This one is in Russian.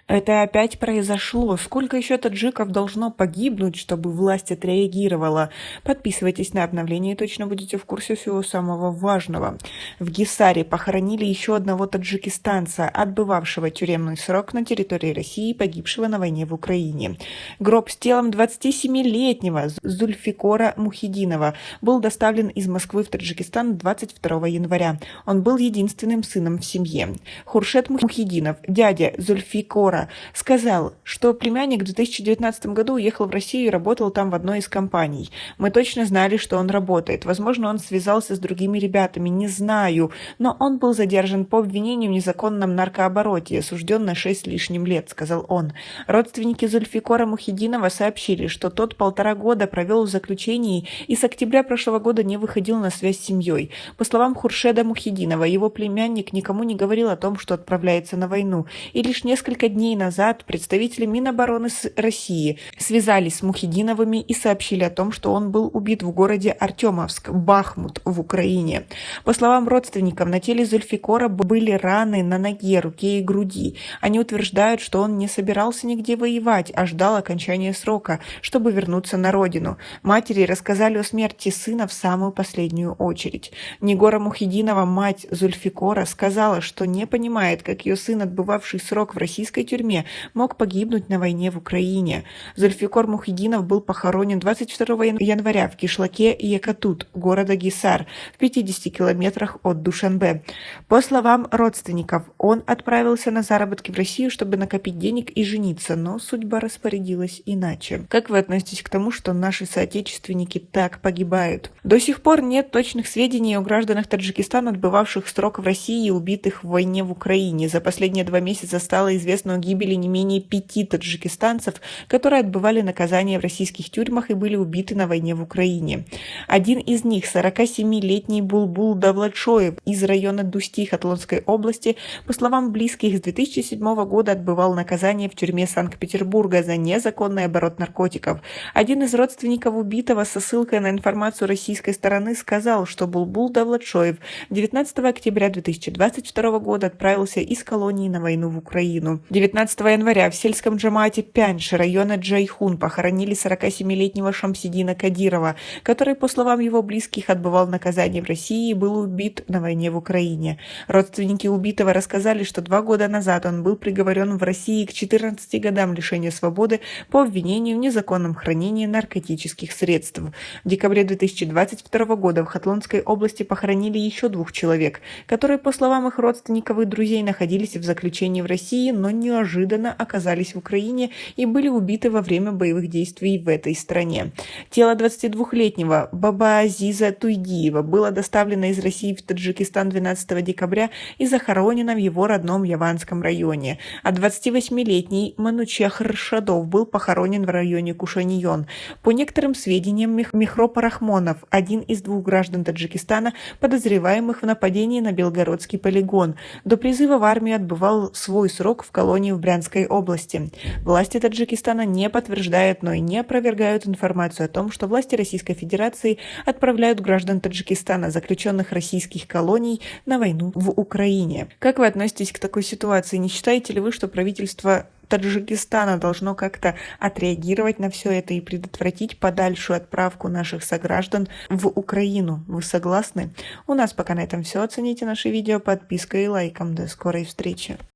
Это опять произошло. Сколько еще таджиков должно погибнуть, чтобы власть отреагировала? Подписывайтесь на обновление и точно будете в курсе всего самого важного. В Гисаре похоронили еще одного таджикистанца, отбывавшего тюремный срок на территории России и погибшего на войне в Украине. Гроб с телом 27-летнего Зульфикора Мухидинова был доставлен из Москвы в Таджикистан 22 января. Он был единственным сыном в семье. Хуршет Мухидинов, дядя Зульфикора, сказал, что племянник в 2019 году уехал в Россию и работал там в одной из компаний. Мы точно знали, что он работает. Возможно, он связался с другими ребятами, не знаю. Но он был задержан по обвинению в незаконном наркообороте, осужден на 6 с лишним лет, сказал он. Родственники Зульфикора Мухидинова сообщили, что тот 1,5 года провел в заключении и с октября прошлого года не выходил на связь с семьей. По словам Хуршеда Мухидинова, его племянник никому не говорил о том, что отправляется на войну. И лишь несколько дней назад представители Минобороны России связались с Мухидиновыми и сообщили о том, что он был убит в городе Артемовск, Бахмут в Украине. По словам родственников, на теле Зульфикора были раны на ноге, руке и груди. Они утверждают, что он не собирался нигде воевать, а ждал окончания срока, чтобы вернуться на родину. Матери рассказали о смерти сына в самую последнюю очередь. Нигора Мухидинова, мать Зульфикора, сказала, что не понимает, как ее сын, отбывавший срок в российской тюрьме, мог погибнуть на войне в Украине. Зульфикор Мухидинов был похоронен 22 января в кишлаке Якатут, города Гисар, в 50 километрах от Душанбе. По словам родственников, он отправился на заработки в Россию, чтобы накопить денег и жениться, но судьба распорядилась иначе. Как вы относитесь к тому, что наши соотечественники так погибают? До сих пор нет точных сведений о гражданах Таджикистана, отбывавших срок в России и убитых в войне в Украине. За последние 2 месяца стало известно о гибели не менее 5 таджикистанцев, которые отбывали наказание в российских тюрьмах и были убиты на войне в Украине. Один из них, 47-летний Булбул Давлатшоев из района Дусти Хатлонской области, по словам близких, с 2007 года отбывал наказание в тюрьме Санкт-Петербурга за незаконный оборот наркотиков. Один из родственников убитого со ссылкой на информацию российской стороны сказал, что Булбул Давлатшоев 19 октября 2022 года отправился из колонии на войну в Украину. 19 января в сельском джамаате Пянш района Джайхун похоронили 47-летнего Шамсидина Кадирова, который, по словам его близких, отбывал наказание в России и был убит на войне в Украине. Родственники убитого рассказали, что 2 года назад он был приговорен в России к 14 годам лишения свободы по обвинению в незаконном хранении наркотических средств. В декабре 2022 года в Хатлонской области похоронили еще 2 человек, которые, по словам их родственников и друзей, находились в заключении в России, но неожиданно оказались в Украине и были убиты во время боевых действий в этой стране. Тело 22-летнего Бабаазиза Туйгиева было доставлено из России в Таджикистан 12 декабря и захоронено в его родном Яванском районе, а 28-летний Манучех Ршадов был похоронен в районе Кушаньон. По некоторым сведениям, Мехроп Рахмонов, один из 2 граждан Таджикистана, подозреваемых в нападении на Белгородский полигон, до призыва в армию отбывал свой срок в колонии в Брянской области. Власти Таджикистана не подтверждают, но и не опровергают информацию о том, что власти Российской Федерации отправляют граждан Таджикистана, заключенных российских колоний, на войну в Украине. Как вы относитесь к такой ситуации? Не считаете ли вы, что правительство Таджикистана должно как-то отреагировать на все это и предотвратить подальшую отправку наших сограждан в Украину? Вы согласны? У нас пока на этом все. Оцените наше видео подпиской и лайком. До скорой встречи.